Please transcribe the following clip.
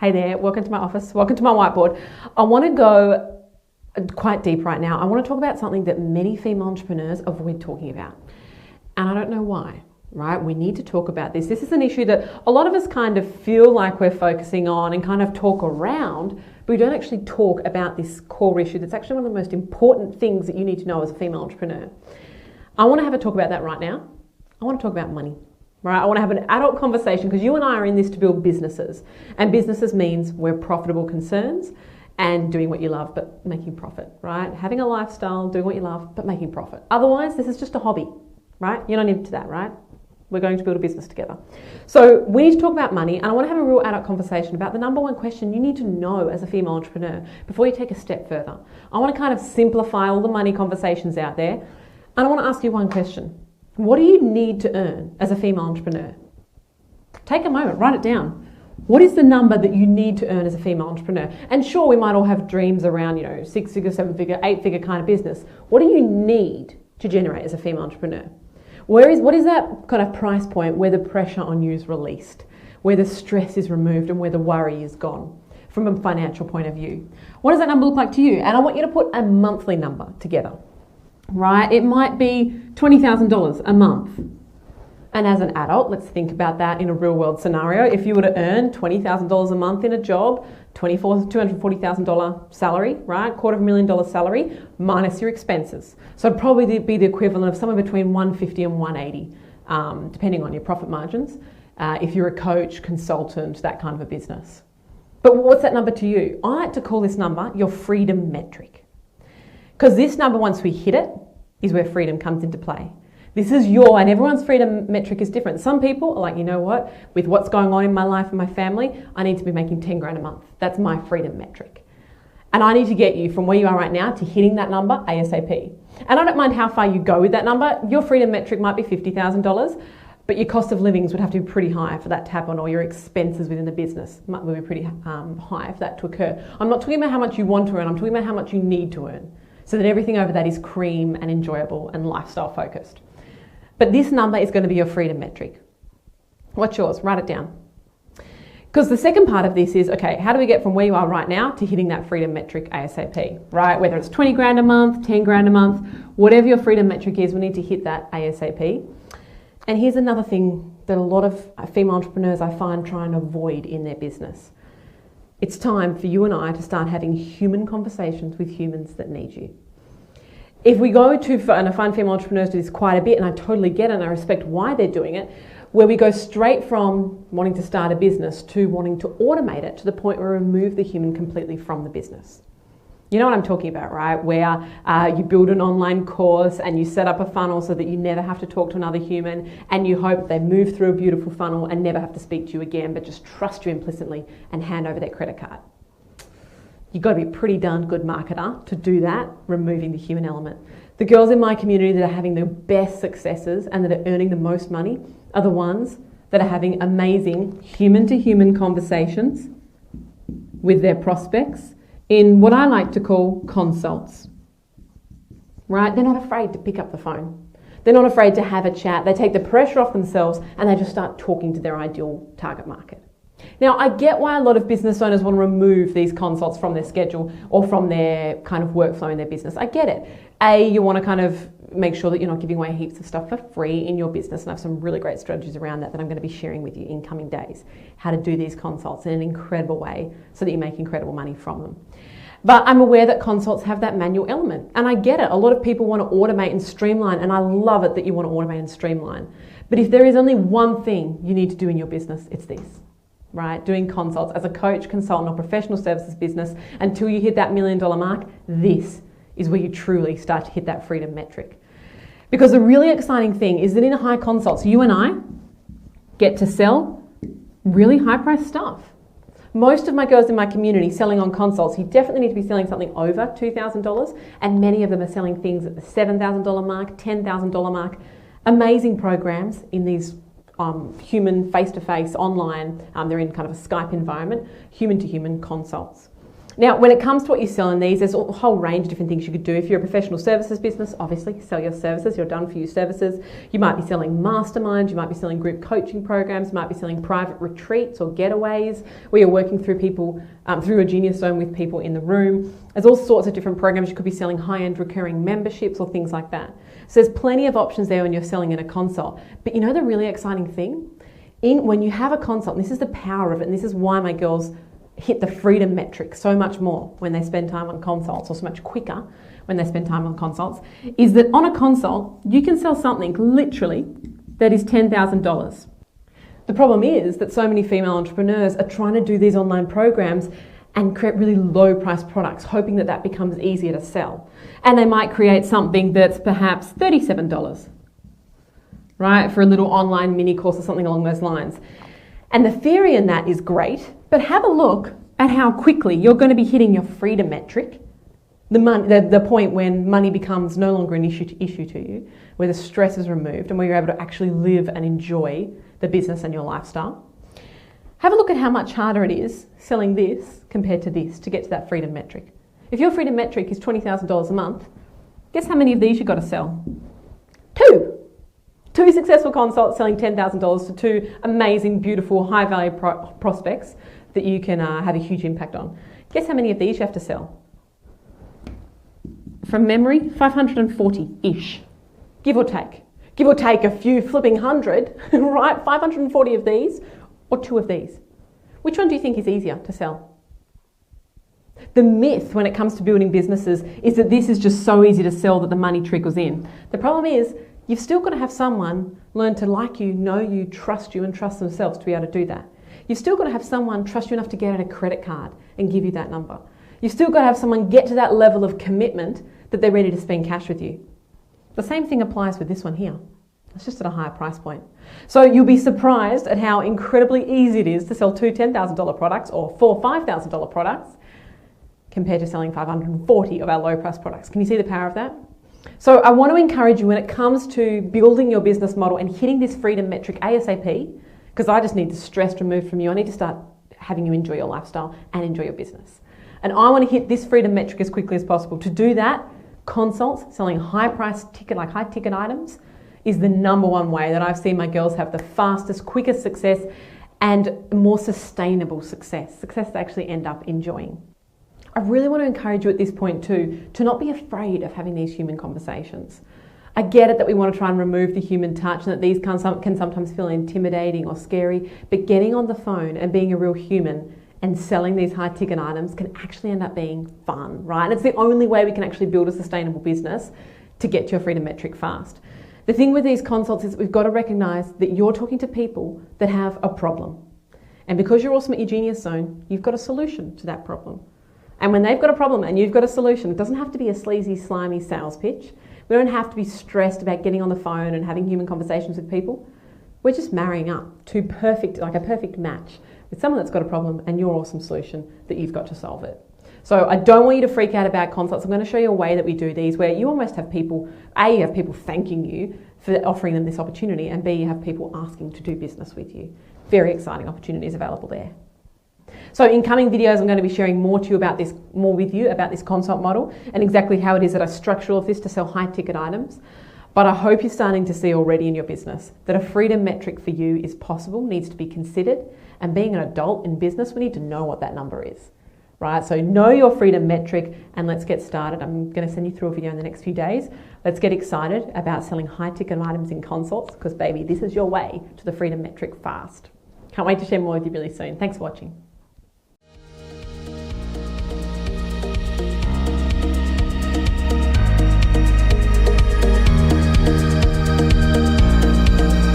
Hey there, welcome to my office, welcome to my whiteboard. I want to go quite deep right now. I want to talk about something that many female entrepreneurs avoid talking about. And I don't know why, right? We need to talk about this. This is an issue that a lot of us kind of feel like we're focusing on and kind of talk around, but we don't actually talk about this core issue that's actually one of the most important things that you need to know as a female entrepreneur. I want to have a talk about that right now. I want to talk about money. Right, I want to have an adult conversation because you and I are in this to build businesses, and businesses means we're profitable concerns and doing what you love but making profit, right? Having a lifestyle, doing what you love but making profit. Otherwise, this is just a hobby, right? You're not into that, right? We're going to build a business together. So we need to talk about money, and I want to have a real adult conversation about the number one question you need to know as a female entrepreneur before you take a step further. I want to kind of simplify all the money conversations out there, and I want to ask you one question. What do you need to earn as a female entrepreneur? Take a moment, write it down. What is the number that you need to earn as a female entrepreneur? And sure, we might all have dreams around, 6-figure, 7-figure, 8-figure kind of business. What do you need to generate as a female entrepreneur? What is that kind of price point where the pressure on you is released, where the stress is removed and where the worry is gone from a financial point of view? What does that number look like to you? And I want you to put a monthly number together. Right? It might be $20,000 a month. And as an adult, let's think about that in a real world scenario. If you were to earn $20,000 a month in a job, $240,000 salary, right? $250,000 salary minus your expenses. So it'd probably be the equivalent of somewhere between 150 and 180, depending on your profit margins. If you're a coach, consultant, that kind of a business. But what's that number to you? I like to call this number your freedom metric. Because this number, once we hit it, is where freedom comes into play. This is and everyone's freedom metric is different. Some people are like, you know what, with what's going on in my life and my family, I need to be making 10 grand a month. That's my freedom metric. And I need to get you from where you are right now to hitting that number ASAP. And I don't mind how far you go with that number. Your freedom metric might be $50,000, but your cost of livings would have to be pretty high for that to happen, or your expenses within the business would be pretty high for that to occur. I'm not talking about how much you want to earn, I'm talking about how much you need to earn, so that everything over that is cream and enjoyable and lifestyle focused. But this number is going to be your freedom metric. What's yours? Write it down. Because the second part of this is, okay, how do we get from where you are right now to hitting that freedom metric ASAP, right? Whether it's 20 grand a month, 10 grand a month, whatever your freedom metric is, we need to hit that ASAP. And here's another thing that a lot of female entrepreneurs I find try and avoid in their business. It's time for you and I to start having human conversations with humans that need you. If we go too far, and I find female entrepreneurs do this quite a bit, and I totally get it and I respect why they're doing it, where we go straight from wanting to start a business to wanting to automate it to the point where we remove the human completely from the business. You know what I'm talking about, right? Where you build an online course and you set up a funnel so that you never have to talk to another human, and you hope they move through a beautiful funnel and never have to speak to you again, but just trust you implicitly and hand over their credit card. You've got to be a pretty darn good marketer to do that, removing the human element. The girls in my community that are having the best successes and that are earning the most money are the ones that are having amazing human-to-human conversations with their prospects in what I like to call consults, right? They're not afraid to pick up the phone. They're not afraid to have a chat. They take the pressure off themselves and they just start talking to their ideal target market. Now, I get why a lot of business owners want to remove these consults from their schedule or from their kind of workflow in their business. I get it. You want to kind of make sure that you're not giving away heaps of stuff for free in your business, and I have some really great strategies around that I'm going to be sharing with you in coming days. How to do these consults in an incredible way so that you make incredible money from them. But I'm aware that consults have that manual element, and I get it. A lot of people want to automate and streamline, and I love it that you want to automate and streamline. But if there is only one thing you need to do in your business, it's this. Right? Doing consults as a coach, consultant, or professional services business until you hit that $1 million mark, this is where you truly start to hit that freedom metric. Because the really exciting thing is that in a high consults, you and I get to sell really high priced stuff. Most of my girls in my community selling on consults, you definitely need to be selling something over $2,000, and many of them are selling things at the $7,000 mark, $10,000 mark. Amazing programs in these human face-to-face online, they're in kind of a Skype environment, human-to-human consults. Now, when it comes to what you sell in these, there's a whole range of different things you could do. If you're a professional services business, obviously sell your services, your done-for-you services. You might be selling masterminds, you might be selling group coaching programs, you might be selling private retreats or getaways where you're working through people, through a Genius Zone with people in the room. There's all sorts of different programs. You could be selling high-end recurring memberships or things like that. So there's plenty of options there when you're selling in a consult. But you know the really exciting thing? When you have a consult, and this is the power of it, and this is why my girls hit the freedom metric so much more when they spend time on consults, or so much quicker when they spend time on consults, is that on a consult, you can sell something literally that is $10,000. The problem is that so many female entrepreneurs are trying to do these online programs and create really low price products, hoping that that becomes easier to sell. And they might create something that's perhaps $37, right, for a little online mini course or something along those lines. And the theory in that is great, but have a look at how quickly you're going to be hitting your freedom metric, the point when money becomes no longer an issue to you, where the stress is removed and where you're able to actually live and enjoy the business and your lifestyle. Have a look at how much harder it is selling this compared to this to get to that freedom metric. If your freedom metric is $20,000 a month, guess how many of these you've got to sell? Two successful consults selling $10,000 to two amazing, beautiful, high-value prospects that you can have a huge impact on. Guess how many of these you have to sell? From memory, 540-ish, give or take. Give or take a few flipping hundred, right? 540 of these or two of these. Which one do you think is easier to sell? The myth when it comes to building businesses is that this is just so easy to sell that the money trickles in. The problem is, you've still got to have someone learn to like you, know you, trust you, and trust themselves to be able to do that. You've still got to have someone trust you enough to get out a credit card and give you that number. You've still got to have someone get to that level of commitment that they're ready to spend cash with you. The same thing applies with this one here. It's just at a higher price point. So you'll be surprised at how incredibly easy it is to sell two $10,000 products or four $5,000 products compared to selling 540 of our low price products. Can you see the power of that? So I want to encourage you when it comes to building your business model and hitting this freedom metric ASAP, because I just need the stress removed from you. I need to start having you enjoy your lifestyle and enjoy your business. And I want to hit this freedom metric as quickly as possible. To do that, consults, selling high ticket items, is the number one way that I've seen my girls have the fastest, quickest success and more sustainable success they actually end up enjoying. I really want to encourage you at this point too, to not be afraid of having these human conversations. I get it that we want to try and remove the human touch and that these can sometimes feel intimidating or scary, but getting on the phone and being a real human and selling these high ticket items can actually end up being fun, right? And it's the only way we can actually build a sustainable business to get to your freedom metric fast. The thing with these consults is we've got to recognize that you're talking to people that have a problem. And because you're awesome at your Genius Zone, you've got a solution to that problem. And when they've got a problem and you've got a solution, it doesn't have to be a sleazy, slimy sales pitch. We don't have to be stressed about getting on the phone and having human conversations with people. We're just marrying up to a perfect match with someone that's got a problem and your awesome solution that you've got to solve it. So I don't want you to freak out about consults. I'm going to show you a way that we do these where you almost have people, A, you have people thanking you for offering them this opportunity, and B, you have people asking to do business with you. Very exciting opportunities available there. So in coming videos, I'm going to be sharing more with you about this consult model and exactly how it is that I structure all of this to sell high ticket items. But I hope you're starting to see already in your business that a freedom metric for you is possible, needs to be considered, and being an adult in business, we need to know what that number is. Right, so know your freedom metric and let's get started. I'm going to send you through a video in the next few days. Let's get excited about selling high ticket items in consults, because baby, this is your way to the freedom metric fast. Can't wait to share more with you really soon. Thanks for watching.